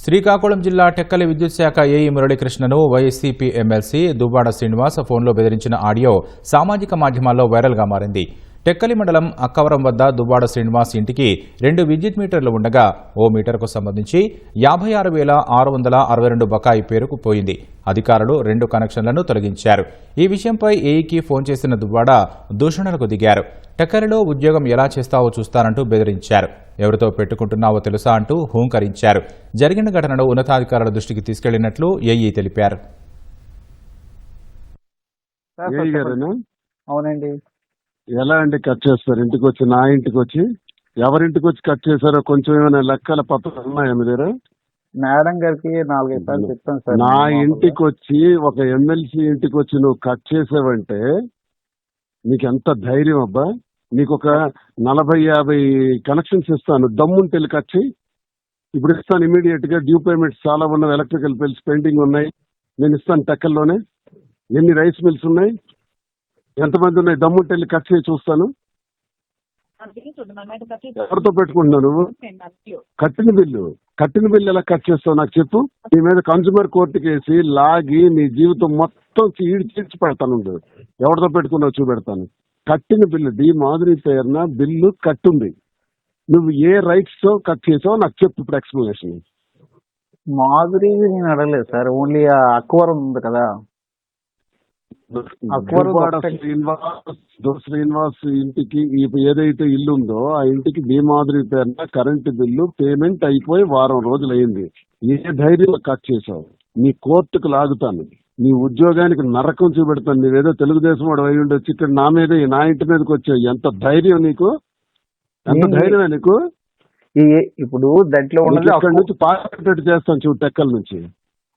శ్రీకాకుళం జిల్లా టెక్కలి విద్యుత్ శాఖ ఏఈ మురళీకృష్ణను వైసీపీ ఎమ్మెల్సీ దువ్వాడ శ్రీనివాస్ ఫోన్లో బెదిరించిన ఆడియో సామాజిక మాధ్యమాల్లో వైరల్గా మారింది. టెక్కలి మండలం అక్కవరం వద్ద దువ్వాడ శ్రీనివాస్ ఇంటికి 2 విద్యుత్ మీటర్లు ఉండగా ఓ మీటర్కు సంబంధించి 56,662 బకాయి పేరుకు పోయింది. అధికారులు 2 కనెక్షన్లను తొలగించారు. ఈ విషయంపై ఏఈకి ఫోన్ చేసిన దువ్వాడ దూషణలకు దిగారు. టెక్కలిలో ఉద్యోగం ఎలా చేస్తావో చూస్తానంటూ బెదిరించారు. ఎవరితో పెట్టుకుంటున్నావో తెలుసా అంటూ హూంకరించారు. జరిగిన ఘటనను ఉన్నతాధికారుల దృష్టికి తీసుకెళ్లినట్లు ఏఈ తెలిపారు. అవునండి. ఎలా అండి కట్ చేస్తారు? ఇంటికి వచ్చి, నా ఇంటికి వచ్చి, ఎవరింటికి వచ్చి కట్ చేశారో కొంచెం ఏమైనా లెక్కల పత్రాలు ఉన్నాయా మీ దగ్గర? మేడం గారికి 4-5 సార్లు చెప్తాను సార్. నా ఇంటికి వచ్చి, ఒక ఎమ్మెల్సీ ఇంటికి వచ్చి నువ్వు కట్ చేసావంటే నీకు ఎంత ధైర్యం అబ్బా? నీకు ఒక 40-50 కనెక్షన్స్ ఇస్తాను, దమ్ముంటే కట్ చేయి. ఇప్పుడు ఇస్తాను ఇమీడియట్ గా. డ్యూ పేమెంట్స్ చాలా ఉన్నాయి, ఎలక్ట్రికల్ బిల్స్ పెండింగ్ ఉన్నాయి, నేను ఇస్తాను. టెక్కల్లోనే ఎన్ని రైస్ మిల్స్ ఉన్నాయి, ఎంతమంది ఉన్నాయి, దమ్ముంటే కట్ చేయి చూస్తాను. ఎవరితో పెట్టుకుంటున్నావు నువ్వు? కట్టిన బిల్లు ఎలా కట్ చేస్తావు నాకు చెప్పు. నీ మీద కన్స్యూమర్ కోర్టుకి వేసి లాగి నీ జీవితం మొత్తం చీడ్చి పెడతాను. ఎవరితో పెట్టుకున్నావు చూపెడతాను. కట్టిన బిల్లు డి మాధురి పేరున బిల్లు కట్టుంది. నువ్వు ఏ రైట్స్ తో కట్ చేసావు నాకు చెప్పు ఇప్పుడు ఎక్స్ప్లెనేషన్. మాధురి నేను అడగలేదు సార్, ఓన్లీ అక్వరం ఉంది కదా, శ్రీనివాస్ ఇంటికి ఏదైతే ఇల్లు ఉందో ఆ ఇంటికి డి మాధురి పేరున కరెంటు బిల్లు పేమెంట్ అయిపోయి 1 వారం రోజులు అయింది. ఏ ధైర్యంలో కట్ చేసావు? నీ కోర్టుకు లాగుతాను, నీ ఉద్యోగానికి నరకం చూపెడతాను. నీవేదో తెలుగుదేశం వాడు అయి ఉండొచ్చి ఇక్కడ నా మీద, నా ఇంటి మీదకి వచ్చావు. ఎంత ధైర్యం నీకు? ఎంత ధైర్యమే నీకు? ఇప్పుడు దాంట్లో ఇక్కడ నుంచి పార్టీ చేస్తాను చూడు. టెక్కల నుంచి,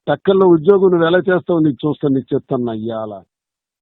టెక్కల్లో ఉద్యోగం నువ్వు ఎలా చేస్తావు నీకు చూస్తాను, నీకు చెప్తాను అయ్యాల.